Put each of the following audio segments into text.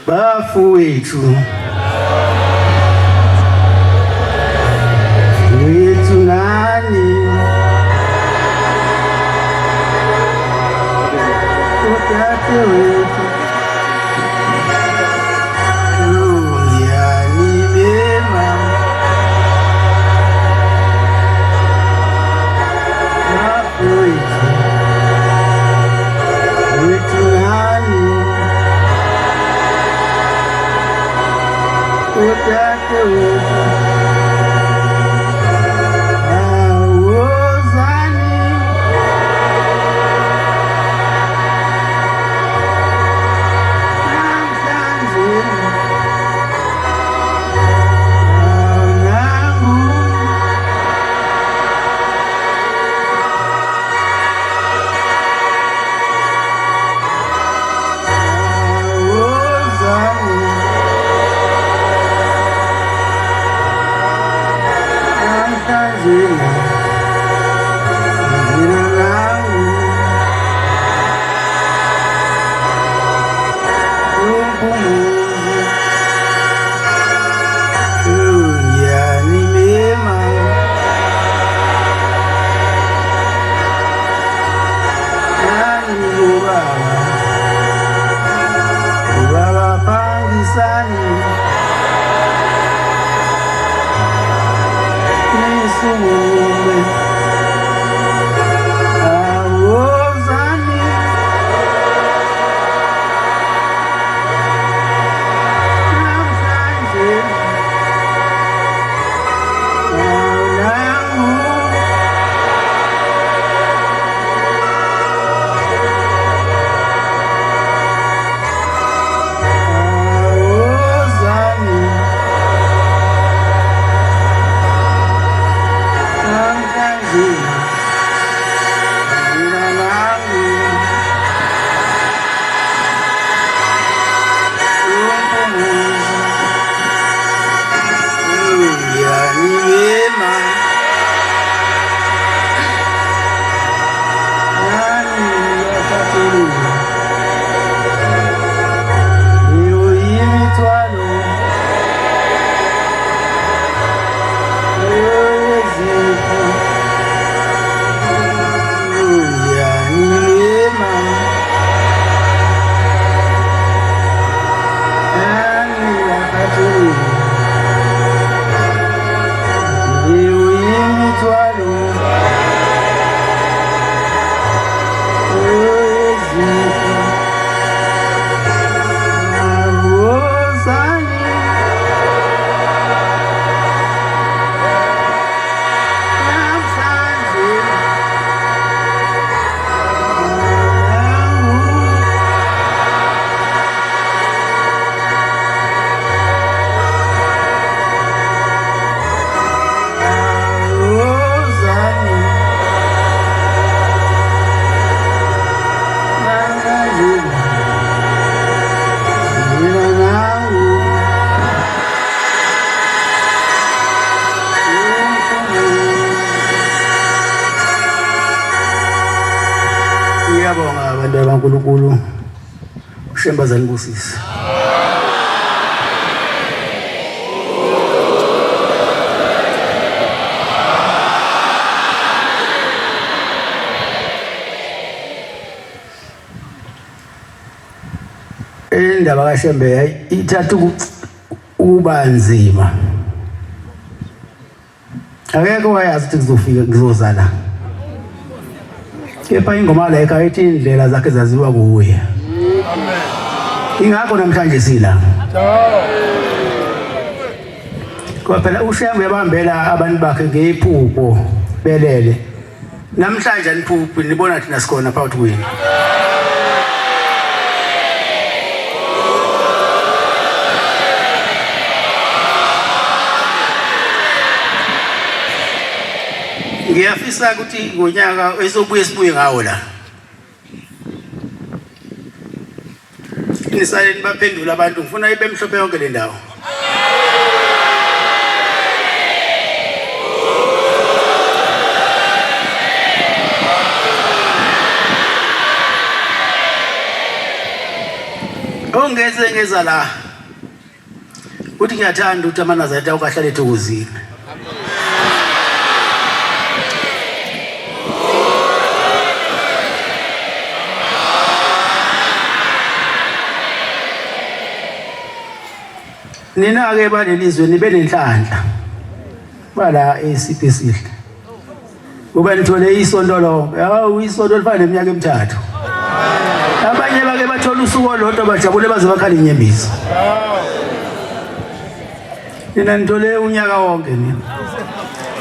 bafu wetu nani utate wetu duniani mema bafu wetu nani utate wetu uNkulunkulu ushembazani kusisi indaba kaShembe ithatha ubanzima akekho wayazi ukuthi kuzofika kuzozala kepha ingoma la ekhaya ithi indlela zakhe zaziwa kuye ingakho namhlanje sila ngoba phela uShembe ebambela abantu bakhe ngeyiphupho belele namhlanje aniphuphi nibona thina sikhona phakathi kwenu ngiyafisa ukuthi ngonyaka ezobuye sibuye ngawo la nisale nibaphendula abantu ngifuna ibe mhlophe yonke le ndawo ngeza la uthi ngiyathanda ukuthi amanazarete awukahlale ethokozile. Nina ke balelizwe nibe nenhlanhla bala eSipho Esihle. Kuba nithole isonto lo, isonto lifana neminyaka emithathu. Abanye bake bathola usuku olodwa bajabule baze bakhala inyembezi. Nina nithole unyaka wonke nina.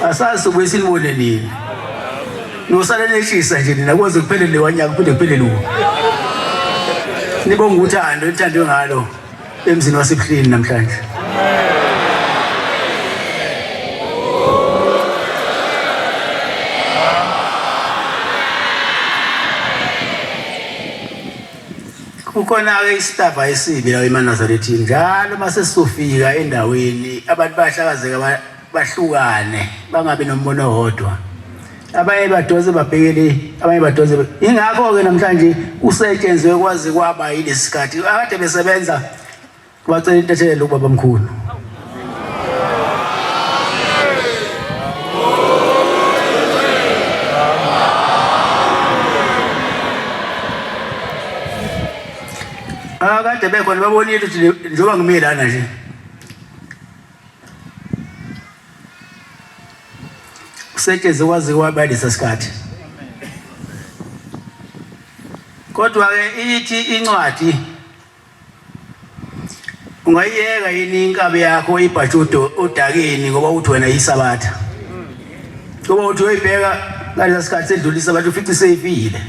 Asazi ubuye silibone nini. Nosala neshisa nje nina kwaze kuphelele wanyaka kuphinde kuphelele lo. Nibonga uthando ethandwe ngalo emzini waseBuhleni namhlanje. Kukhona ke isitava esibi la eManazarethini njalo mase sifika endaweni abantu bahlakazeka bahlukane bangabe nombono owodwa. Abanye badoze babhekele abanye badoze ingakho ke namhlanje usetshenzwe kwazi kwaba yilesikhathi akade besebenza bacela intethelelo ubaba mkhulu. Akade bekhona babonile ukuthi njengoba ngime lana nje usetshenzwe kwazi kwaba lesikhathi. Kodwa ke ithi incwadi ungayiyeka yini inkabe yakho ibhajudo odakeni ngoba uthi wena yisabatha. Ngoba uthi uyibheka ngalesi sikhathi sedlulisa abantu ufice seyifile.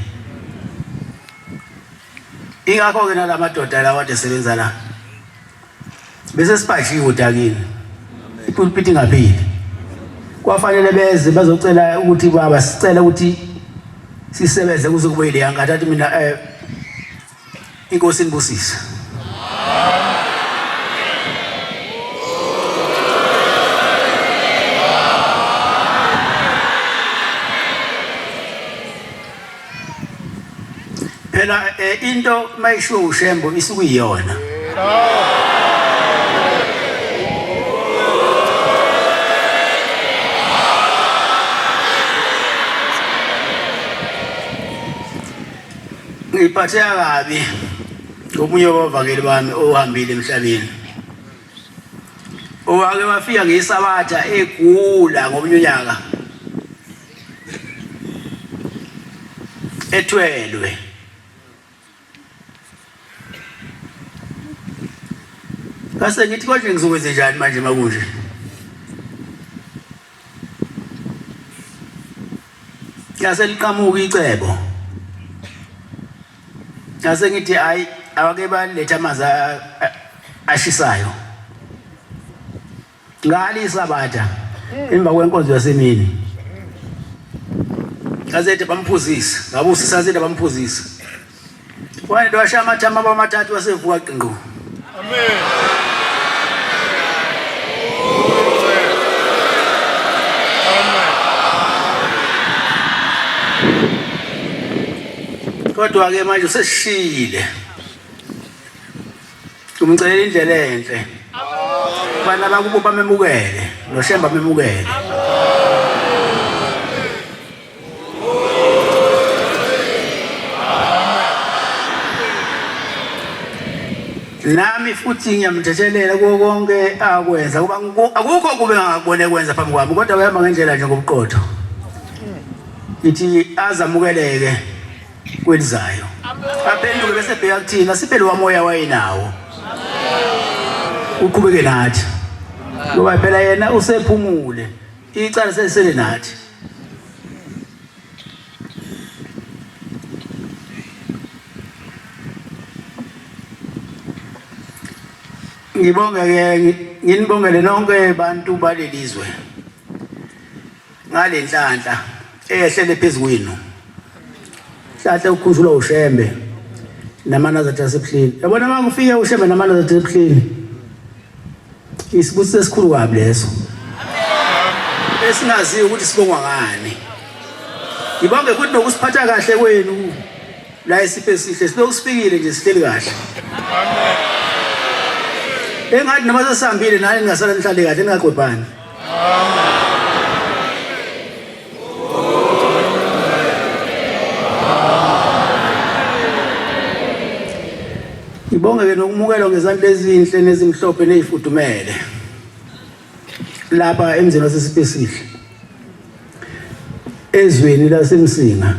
Ingakho ke nalamadoda la wade sebenza la. Bese siphatshiwe odakeni. Ipulpit ingapheli. Kwafanele beze bazocela ukuthi baba sicela ukuthi sisebenze kuze kube ile yangathi mina inkosi inibusise. Phela into mayisho uShembo isukuyiyona. Ngiphatheka kabi ngomunye wabavakeli bami ohambile emhlabeni. Owake wafika ngesabatha egula ngomnyaka. Ethwelwe. Kase ngithi konje ngizokwenza njani manje makunje? Yase liqhamuka icebo. Yase ngithi hayi awake baletha amanzi ashisayo. Ngalisa batha emva kwenkonzo yasemini. Kazethe bamphuzisa, ngabusisa zethe bamphuzisa. Wayendo washaya amathama amathathu wasevuka qinqo. Amen. Kodwa ke manje useshile. Umcela indlela enhle. Bana bakubo bamemukele, noShemba bamemukele. Nami futhi ngiyamthethelela konke akwenza kuba akukho kube ngakubone kwenza phambi kwami kodwa uyahamba ngendlela nje ngobuqotho. Ithi azamukeleke kwelizayo. Aphenduke bese bheka kuthina siphele wamoya wayinawo. Uqhubeke nathi. Ngoba phela yena usephumule. Icala selisele nathi. Ngibonge ke nginibongele nonke abantu balelizwe. Ngalenhlanhla eyehlele phezulu. Hlathe ukhushula uShembe namanazarete aseBuhleni. Yabona mangifike uShembe namanazarete aseBuhleni. Isibusiso esikhulu kabi leso. Amen. Esingaziyo ukuthi sibongwa ngani. Ngibonge futhi nokusiphatha kahle kwenu la eSipho Esihle. Silokusifikile nje sihleli kahle. Amen. engathi noma sesihambile nani ningasala nihlale kahle ningaqwebhani. Ngibonge ke nokumukelwa ngezandla ezinhle nezimhlophe nezifudumele lapha emzini wasesipesihle ezweni lasemsinga.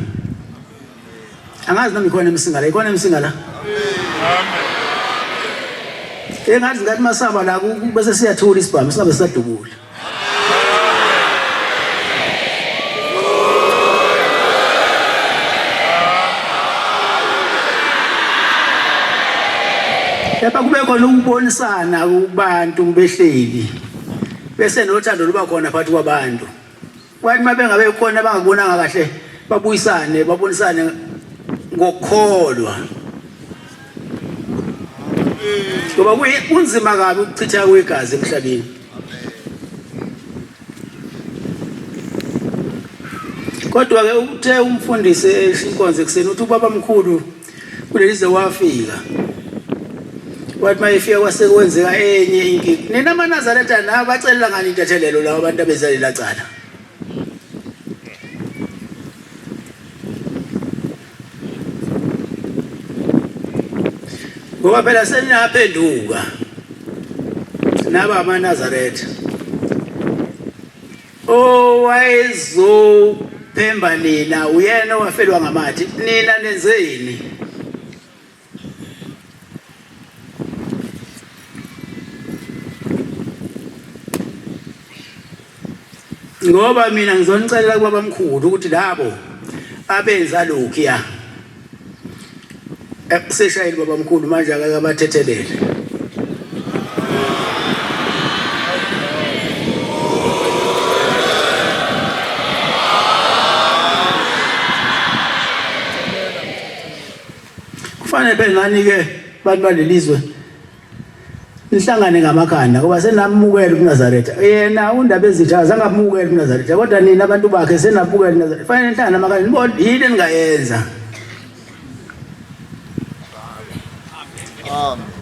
Angazi nami khona emsinga la, ikhona emsinga la? Engathi ngathi masaba la bese siyathula isibhamu singabe sisadubula. Lapha kube khona ukubonisana kubantu behleli bese nothando luba khona phakathi kwabantu. Kwathi mabengabe khona bangabonanga kahle babuyisane babonisane ngokukholwa. Ngoba kunzima kabi ukuchitha kwegazi emhlabeni. Kodwa ke uthe umfundisi inkonzo ekseni uthi ubaba mkhulu kulelize wafika. Wathi mayefika kwasekwenzeka enye inkingi. Nina amaNazaretha na bacelela ngani intethelelo lawo abantu abezalela cala. Ngoba phela senaphenduka naba amaNazaretha wayezophemba nina uyena wafelwa ngamathi nina nenzeni. Ngoba mina ngizonicelela kubaba mkhulu ukuthi labo abenza lokhu ya seshayile baba mkhulu manje akabathethelele. Kufanele phela nani ke bantu balelizwe nihlangane ngamakhanda ngoba senamukela uNazaretha. Yena undaba ezitha azangamukela uNazaretha kodwa nina abantu bakhe senabukela uNazaretha. Fanele nihlangane ngamakhanda nibona yini ningayenza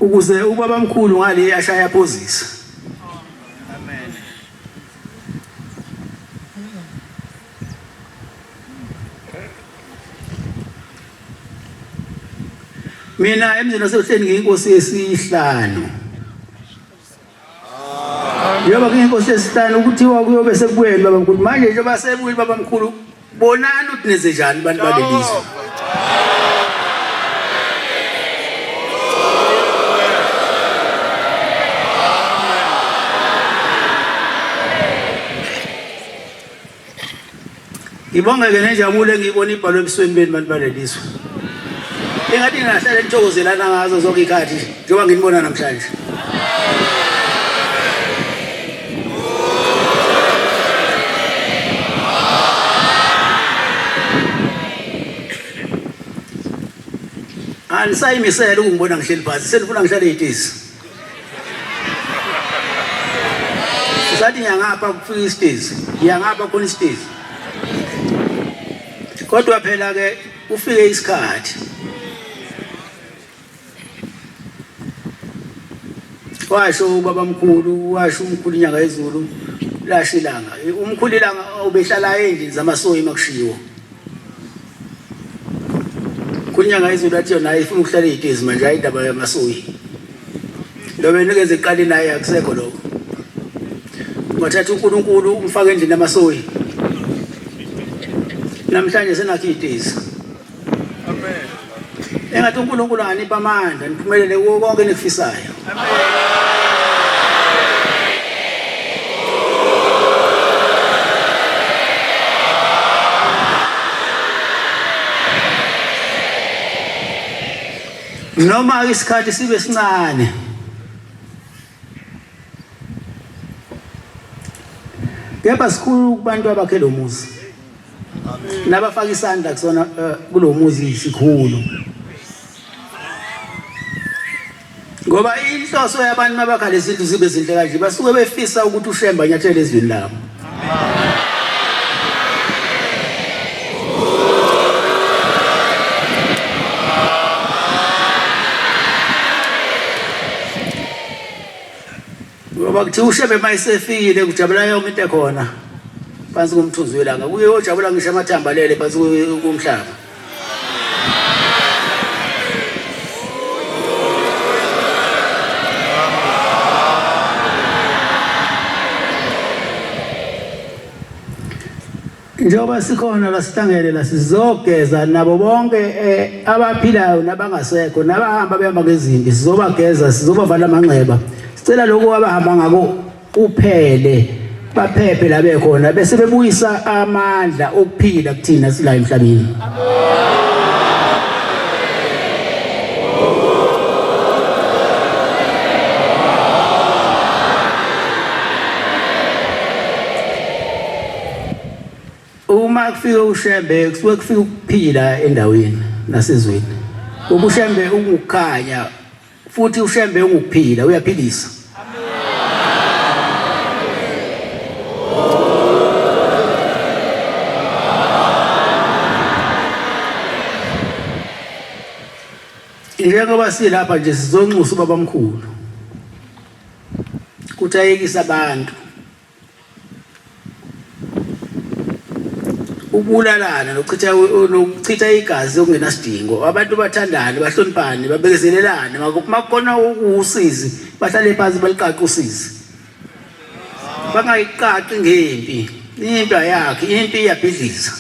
ukuze ubaba mkhulu ngale ashaya phosisa. Amen. Mina emzini wasehleni ngiyinkosi yesihlanu. Yoba ngiyinkosi yesihlanu ukuthiwa kuyobe sekubuyela baba mkhulu manje njengoba sebuyile baba mkhulu bonani ukuthi nenze njani abantu balelizwe. Ngibonge ke nenjabulo engiyibona ibhalwe ebusweni beni bantu balelizwe. Engathi ngahlala nithokozelana ngazo zonke ikhathi njengoba nginibona namhlanje. Anisayimisela ukungibona ngihleli phansi senifuna ngihlale itezi. Sisathi ngiyangapha kufika isitezi, ngiyangapha khona isitezi. Kodwa phela ke ufike isikhathi washo ubaba mkhulu washo umkhulu inyanga yezulu lashilanga umkhulu ilanga ubehlala endlini zamasoyi makushiwo kunyanga yezulu athi yona ifuna ukuhlala itezi manje ayindaba yamasoyi lo benikeze iqali naye akusekho lokho ngathatha uNkulunkulu umfaka endlini yamasoyi namhlanje senakho itezi. Amen. Engathi uNkulunkulu anganipha amandla niphumelele konke nikufisayo. Amen. Noma isikhathi sibe sincane kepha sikhulu kubantu abakhela umuzi. Nabafaka isandla kusona kulomuzi isikhulu. Ngoba inhloso yabantu mabakhala izinto zibe zinhle kanje basuke befisa ukuthi uShemba nyathele ezweni labo. ngoba kuthi ushebe mayisefikile kujabula yonke into ekhona phansi komthunzi welanga kuye ojabula ngisho amathambalele phansi komhlaba. Njengoba sikhona la sihlangene la sizogeza nabo bonke abaphilayo nabangasekho nabahamba behamba ngezimpi sizobageza sizobavala amanxeba sicela lokho abahamba ngako kuphele baphephe la bekhona bese bebuyisa amandla okuphila kuthina sila emhlabeni. Uma kufika ushembe kusuke kufika ukuphila endaweni nasezweni. Ubushembe ungukukhanya futhi ushembe ungukuphila uyaphilisa. Njengoba silapha nje sizonxusa ubabamkhulu kuthayekisa abantu ukulalana nokuchitha igazi okungenasidingo abantu bathandane bahloniphane babekezelelane makukona ukusizi bahlale phansi baliqaqe usizi bangayiqaqi ngempi impi yakhe impi iyabhidliza.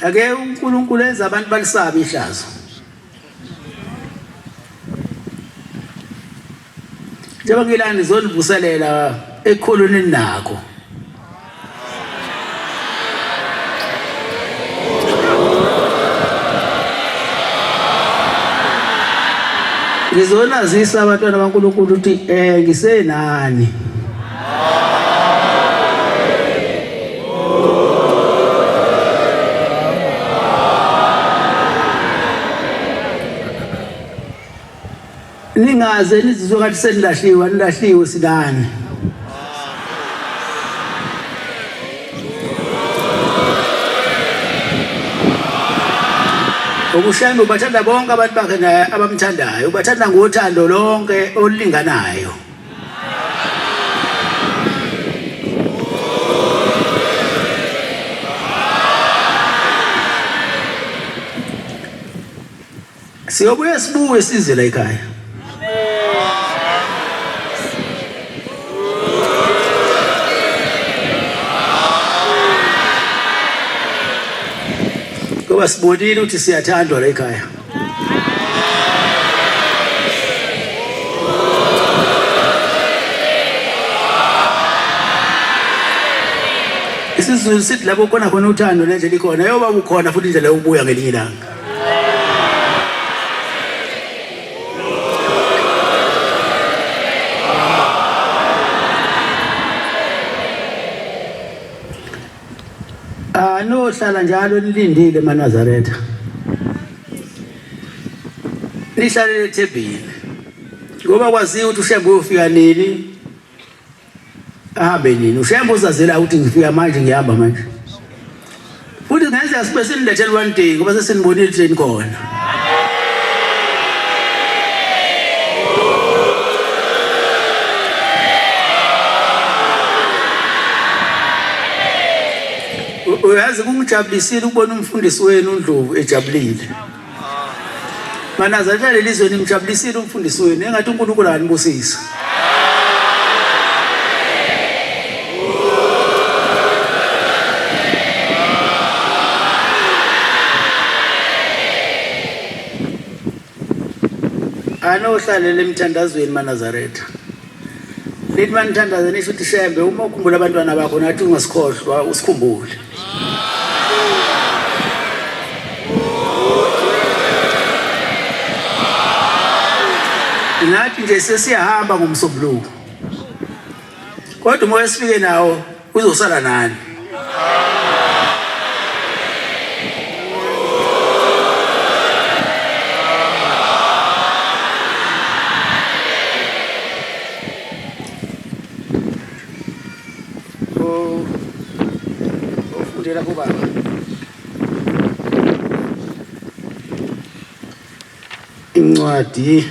Ake uNkulunkulu enza abantu balisabe ihlazo. Njengoba ngilani zonivuselela ekholweni nakho. Ngizonazisa abantwana baNkulunkulu ukuthi ngisenani. Ningaze nizizwe ngathi senilahliwe silani. Ukushembe ubathanda bonke abantu bakhe abamthandayo ubathanda ngothando lonke olulinganayo. Siyobuye sibuye size la ekhaya. Ngoba sibonile ukuthi siyathandwa la ekhaya. Isizulu sithi lapho khona uthando nendlela ikhona yoba ukhona futhi indlela yokubuya ngelinye ilanga. Nohlala njalo nilindile eManazaretha. Nihlalele ethebhini. Ngoba kwaziwa ukuthi ushembe uyofika nini. Ahambe nini. Ushembe uzazela ukuthi ngifika manje ngihamba manje. Futhi ngenza sibe sinilethela one day ngoba sesinibonile train khona. Uyazi kungijabulisile ukubona umfundisi wenu uNdlovu ejabulile. Manazaretha lelizwe nimjabulisile umfundisi wenu engathi uNkulunkulu anibusisa. Anohlalela emthandazweni Manazaretha. Lithi manithandaza nisho ukuthi shembe uma ukhumbula abantwana bakho nathi ungasikhohlwa usikhumbule. Nathi nje sesiyahamba ngomsombuluko. Kodwa uma esifike nawo uzosala nani? Ufundela kubaba. incwadi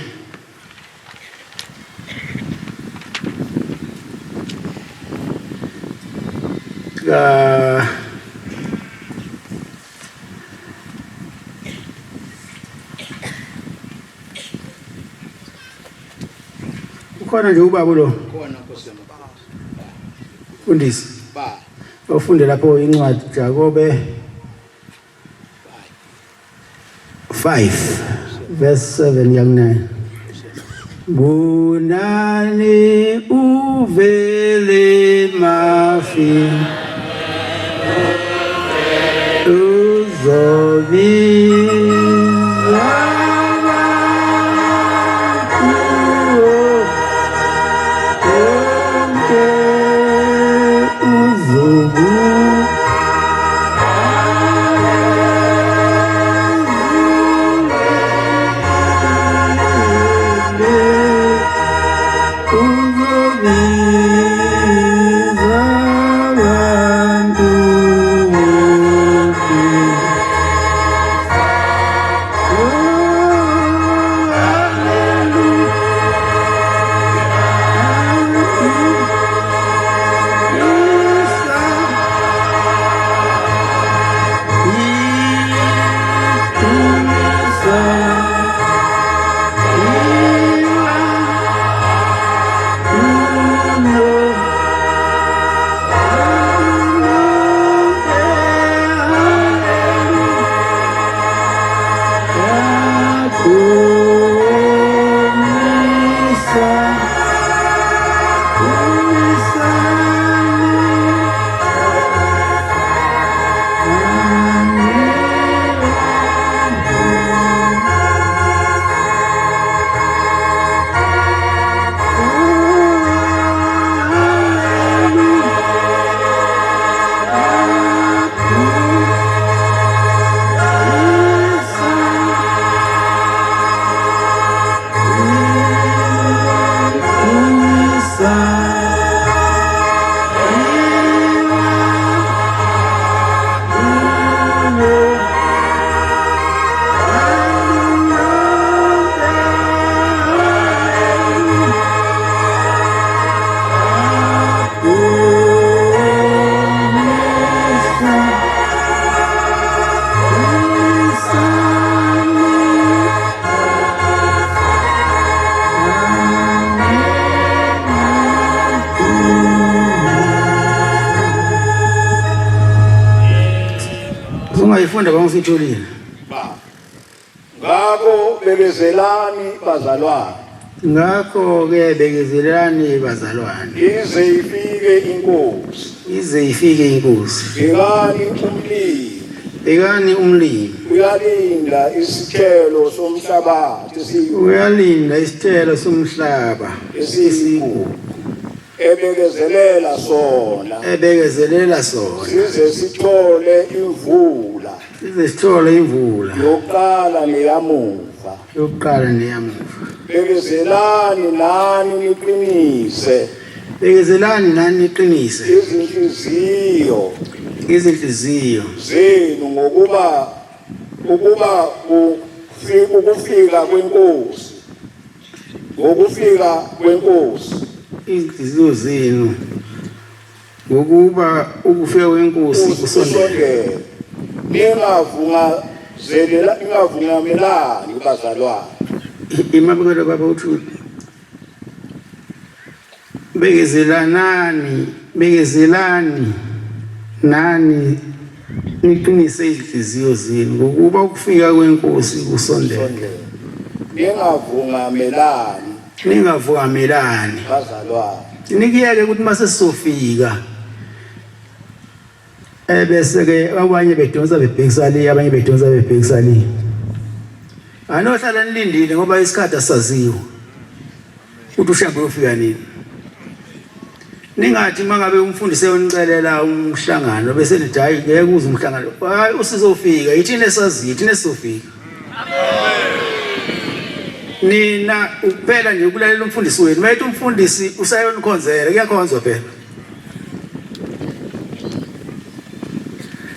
ukhona nje ubaba lo khona Nkosi yami. fundisi Ba ufunde lapho incwadi Jakobe 5 verse 7 young 9 Gunani uvele mafi uzobiza ungayifunda bangisitholile ba ngakho bekezelani bazalwane ngakho ke bekezelani bazalwane ize ifike inkosi bekani umlimi uyalinda isithelo somhlabathi uyalinda isithelo somhlaba esikhulu ebekezelela sona size sithole imvula yokuqala neyamuva bekezelani nani niqinise izinhliziyo zenu ukuba ukufika kwenkosi izinhliziyo zenu ngokuba ukufika kwenkosi kusondele ningavungamelani bazalwane imabekelo baba uthi bekezelani nani niqinise izinhliziyo zenu ngokuba ukufika kwenkosi kusondele ningavungamelani bazalwane nikiyeke ukuthi mase sofika bese ke abanye bedonsa bebhekisa le abanye bedonsa bebhekisa le anohlala nilindile ngoba isikhathi asaziwe ukuthi ushambe uyofika nini ningathi mangabe umfundisi eyonicelela umhlangano bese nithi hayi ngeke uze umhlangano hayi usizofika yithini esaziyo yithini esizofika nina ukuphela nje ukulalela umfundisi wenu mayithi umfundisi usayonikhonzela kuyakhonzwa phela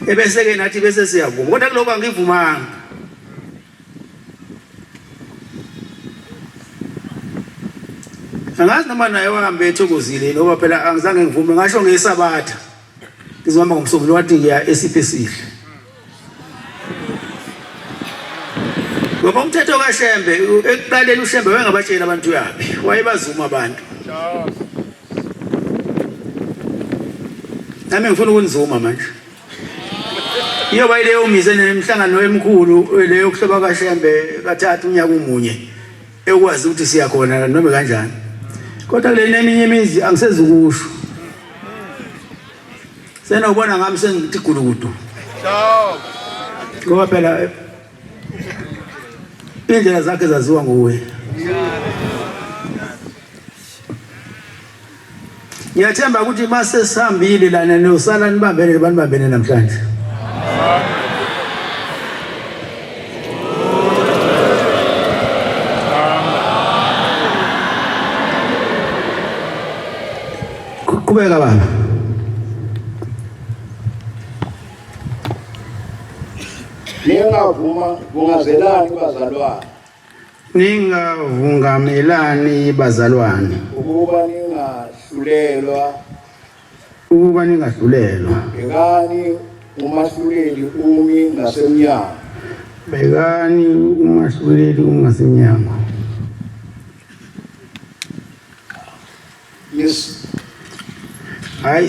ebese ke nathi bese siyavuma kodwa kuloko angivumanga Angazi noma naye wahambe ethokozile ngoba phela angizange ngivume ngasho ngesabatha. Ngizohamba ngomsombuluko wathi ngiya esiphesihle. Ngoba umthetho kaShembe ekuqaleni uShembe wayengabatshela abantu yapi. Wayebazuma abantu. Nami ngifuna ukunizuma manje. Iyoba ileyo mise nemhlangano emkhulu leyo kuhloba kaShembe kathathu unyaka umunye ekwazi ukuthi siyakhona noma kanjani. Kodwa le neminye imizi angisezukusho. Sena ubona ngami sengithi gulukudu. Ngoba phela indlela zakhe zaziwa nguwe. Ngiyathemba ukuthi mase sihambile lana nosala nibambene banibambene namhlanje. Kubeka baba. Ningavungamelani bazalwane. Ukuba ningahlulelwa. Bekani umahluleli umi ngasemnyango. Bekani umahluleli umi ngasemnyango. Yes. Hayi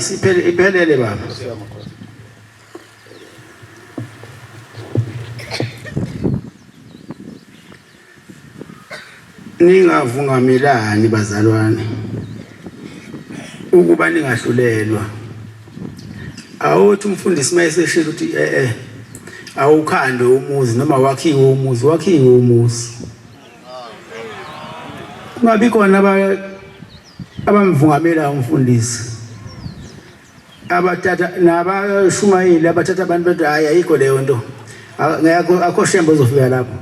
iphelele baba. Ningavungamelani bazalwane. Ukuba ningahlulelwa. Awuthi umfundisi mayeseshela ukuthi awukhandwe umuzi noma wakhiwe umuzi. Kungabi khona abamvungamela umfundisi. Abathatha nabashumayeli abathatha abantu bethi hayi ayikho leyo nto. Ngeke akho Shembe uzofika lapho.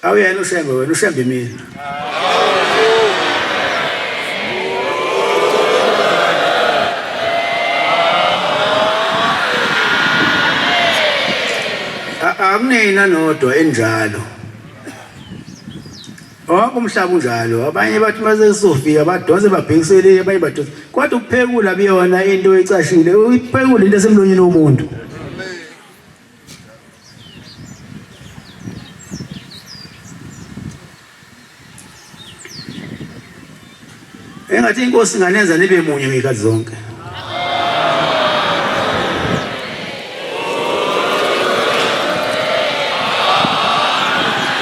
Awuyena uShembe wena uShembe mina. Akunena nodwa enjalo. Umhlaba unjalo. Abanye bathi mase sofika badonse babhekisele abanye badonse. Kodwa ukuphekula biyona into ecashile. Uyiphekula into esemlonyeni womuntu. Engathi inkosi nganenza nibe munye ngekhathi zonke.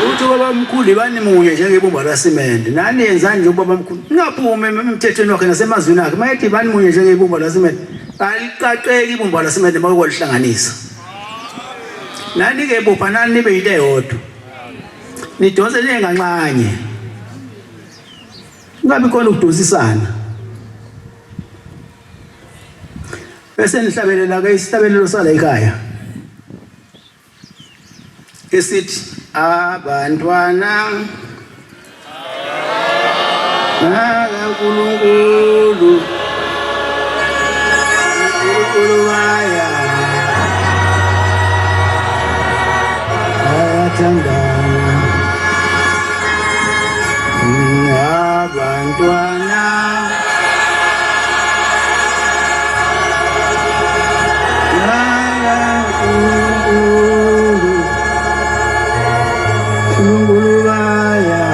Uthi baba mkhulu bani munye njengebumba lasimende. Nani yenza nje baba mkhulu. Ningaphumi emthethweni wakhe nasemazwini akhe. Mayethi bani munye njengebumba lasimende. Aliqaqeki ibumba lasimende makwalihlanganisa. Nani ke bopha nani nibe into eyodwa. Nidonse njenganxanye. Ngabe khona ukudosisana. Bese nihlabelela ke isihlabelelo sala ekhaya. Esithi abantwana uNkulunkulu baya ayathandana. Abantwana uNkulunkulu baya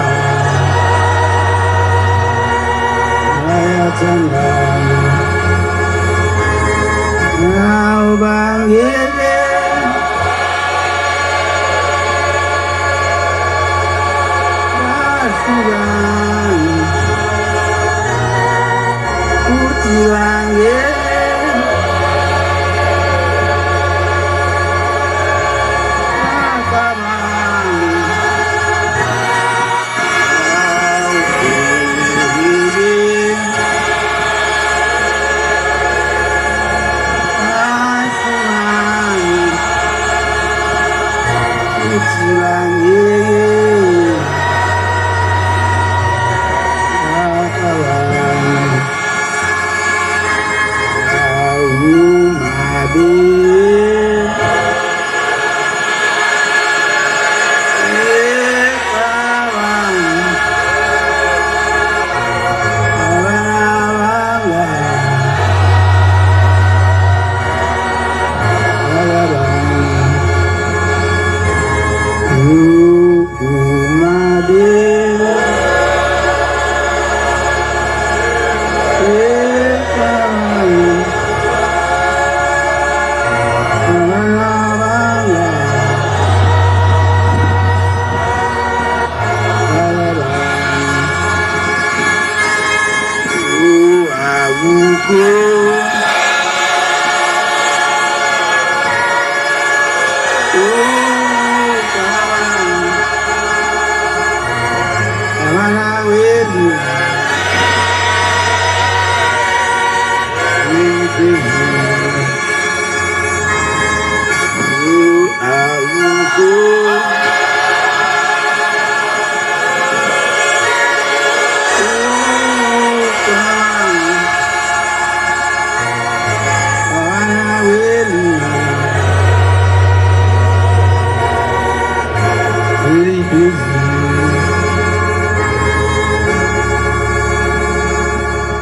ayathandana. Ubangele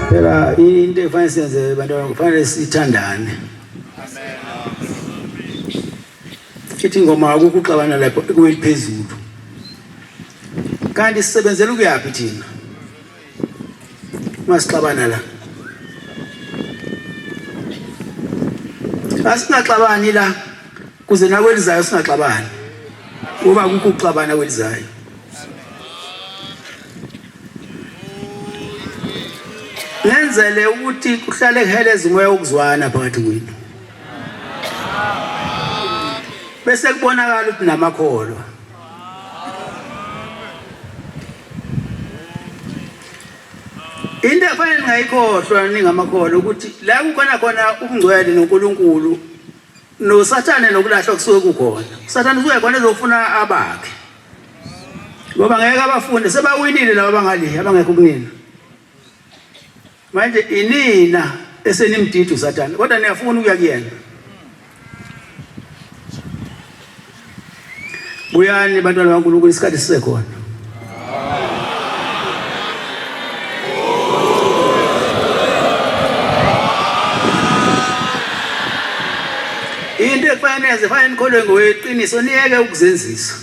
Phela into efanele siyenze bantwana kufanele sithandane. Ithi ingoma akukuxabana lapho kuyiphezulu. Kanti sisebenzela ukuyaphi thina? Masixabana la. Asinaxabani la kuze nakwelizayo singaxabani. Kuba kukuxabana kwelizayo. Nenzele ukuthi kuhlale kuheleza umoya wokuzwana phakathi kwenu. Bese kubonakala ukuthi namakholwa. Into efanele ngayikhohlwa ningamakholwa ukuthi la kukhona ubungcwele noNkulunkulu noSathane nokulahlwa kusuke kukhona. Sathane usuke khona ezofuna abakhe. Ngoba ngeke abafunde sebawinile laba bangali abangekho kunina. Manje inina esenimdidi uSathane kodwa niyafuna ukuya kuyena. Buyani bantwana baNkulunkulu isikhathi sisekhona. Into efanele nikholwe ngoweqiniso niyeke ukuzenzisa.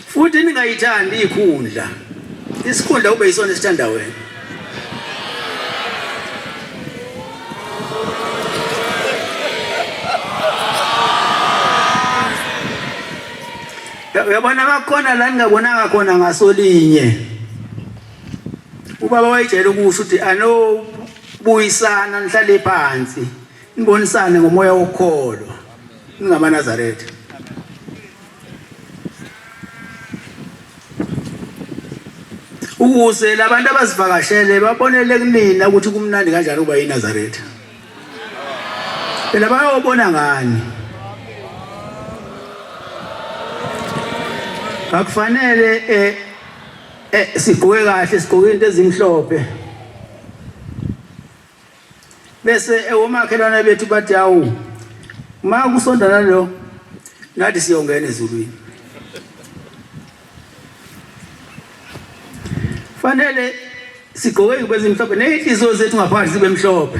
Futhi ningayithandi ikhundla. Isikhundla ube yisona esithanda wena. Uyabona bakhona la ningabonanga khona ngasolinye. Ubaba wayijela ukusho ukuthi anobuyisana nihlale phansi. Nibonisane ngomoya wokholo. NingamaNazaretha. Ukuze labantu abasivakashele babonele kunina ukuthi kumnandi kanjani ukuba yiNazaretha. Phela bayobona ngani. Akufanele sigqoke kahle sigqoke into ezimhlophe. Bese omakhelwane bethu bathi awu ma kusondana lo nathi siyongena ezulwini. Fanele sigqoke izinto ezimhlophe nezinhliziyo zethu ngaphandle zibe mhlophe.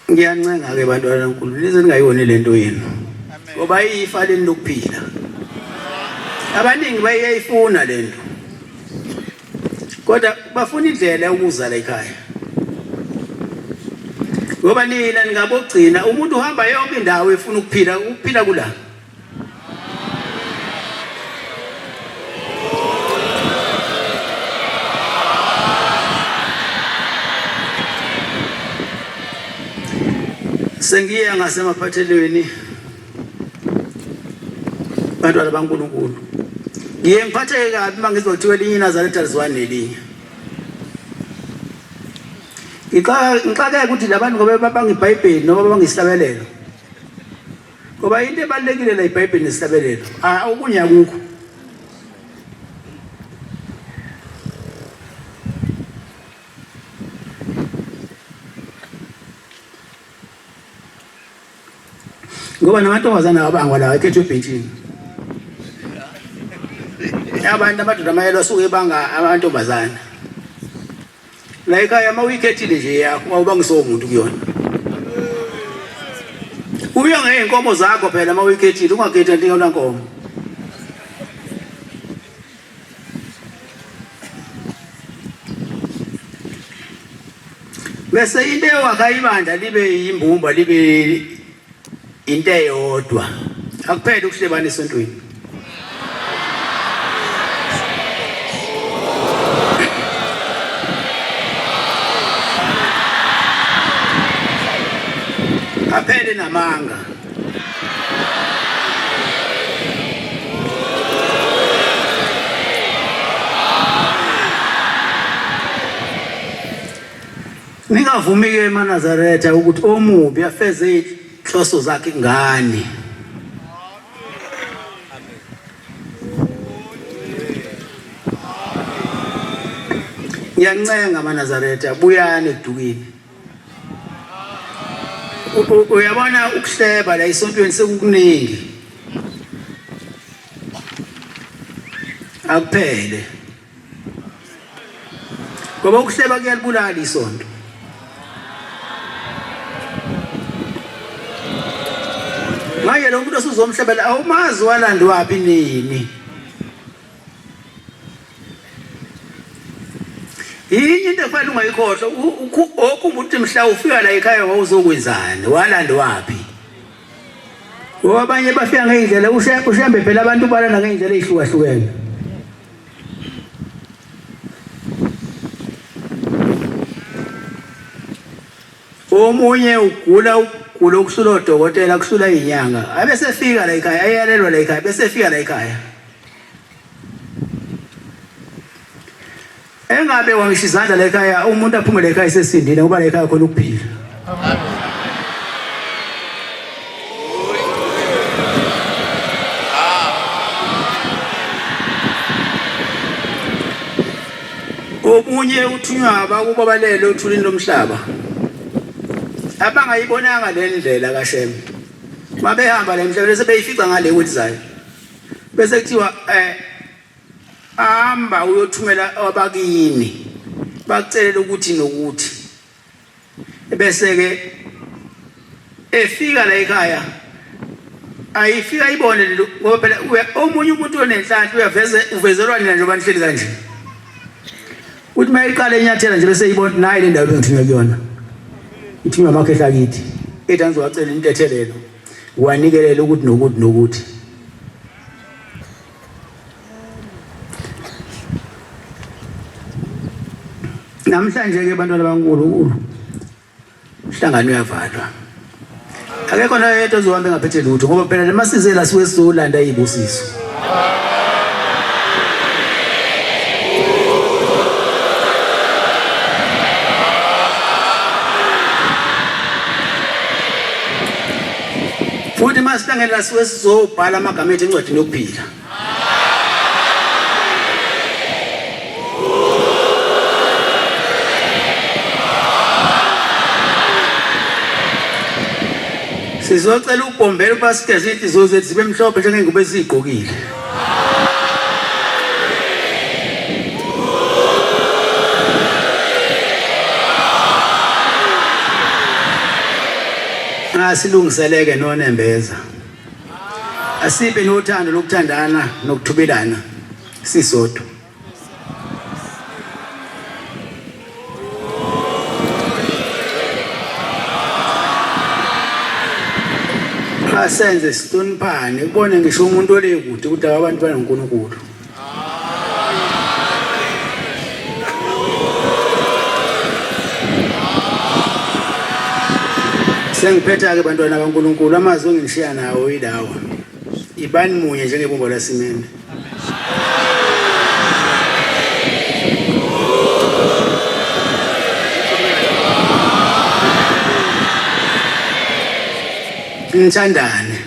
Ngiyancenga ke bantwana baNkulunkulu nize ningayiboni lento yenu. Ngoba ifa leni lokuphila. Abaningi bayayifuna lento. Kodwa bafuna indlela yokuza la ekhaya. Ngoba nina ningabogcina umuntu uhamba yonke indawo efuna ukuphila kula. Sengiya ngasemaphathelweni bantwana baNkulunkulu. Ngiye ngiphatheke kabi mangizothiwa elinye iNazaretha lizwana nelinye. Ngixakeke ukuthi labantu ngoba babangiBhayibheli noma bangisihlabelelo. Ngoba into ebalekile la iBhayibheli nesihlabelelo. Okunye akukho. Ngoba namantombazana abangwa la ekhethwe ebhentshini. Abantu amadoda amayelo asuke banga amantombazana. La ekhaya mawikhethile nje yakho awubangiso umuntu kuyona. Uya ngeenkomo zakho phela mawikhethile ungakhethi into yonankomo. Bese into wakayibandla libe yimbumba libe into eyodwa akuphele ukuhlebana esontweni. Aphele namanga. Ningavumi ke eManazaretha ukuthi omubi afeze inhloso zakhe ngani. Ngiyancenga eManazaretha buyani edukini. Uyabona ukuhleba la isontweni sekukuningi. Akuphele. Ngoba ukuhleba kuyalibulala isonto. Manje lo muntu osuzomhlebela awumazi walandwa wapi nini. Yinye into efanele ungayikhohlwa okhumbula ukuthi mhla ufika la ekhaya wawuzokwenzani walandwa wapi. Abanye bafika ngeindlela ushambe phela abantu balana ngeindlela ezihlukahlukene. Omunye ugula ukusula odokotela kusula inyanga abese fika la ekhaya ayalelwa la ekhaya bese fika la ekhaya engabe wangisho izandla la ekhaya umuntu aphume la ekhaya sesindile ngoba la ekhaya khona ukuphila. Omunye uthunywa abakuba balele uthulini lomhlaba abangayibonanga le ndlela kaShem mabehamba la emhlabeni sebeyifica ngale ukuthi zayo bese kuthiwa hamba uyothumela abakini bakucelela ukuthi nokuthi bese ke efika la ekhaya ayifika ibone ngoba phela omunye umuntu onenhlanhla uvezelwa nina njengoba nihleli kanje uthi mayiqala enyathela nje bese ibona nayi le ndawo bengithunywa kuyona ithinywa amakhehla kithi ethi angizowacela intethelelo wanikelela ukuthi nokuthi namhlanje ke bantwana bankulunkulu uhlangano uyavalwa akekho nayo yedwa ozohamba engaphethe lutho ngoba phela lemasizwe la siwe sizolanda izibusiso. Futhi masihlangela siwe sizobhala amagama ethu encwadini yokuphila. Sizocela ukubhombela ubasigeze inhliziyo zethu zibe mhlophe njengengubo ezigqokile. Asilungiseleke nonembeza. Asibe nothando lokuthandana nokuthubelana sisodwa. Asenze sihloniphane ubone ngisho umuntu olekude ukuthi abantu banoNkulunkulu. Sengiphetha ke bantwana baNkulunkulu amazwi engishiya nawo yilawa. Ibani munye njengebumba lasimene. Ngithandane.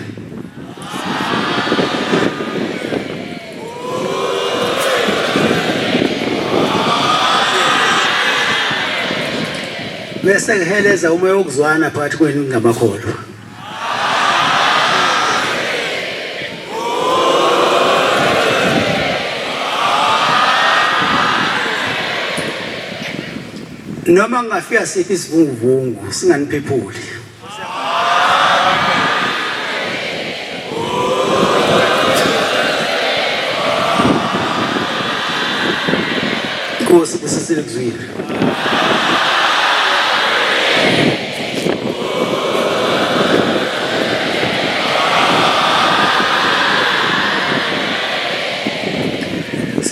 Bese ngiheleza umoya wokuzwana phakathi kwenu ngamakholwa. Noma ngafika sithi isivunguvungu singaniphephuli. Inkosi kusisile kuzwile.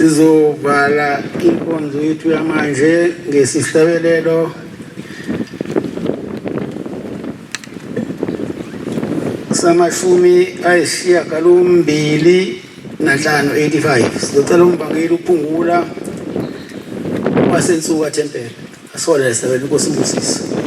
Sizovala inkonzo yethu yamanje ngesihlabelelo samashumi ayisishiyagalombili nanhlanu 85. Sizocela umbangeli uphungula wasensuka thempela asole lesabela inkosi Mbusisi.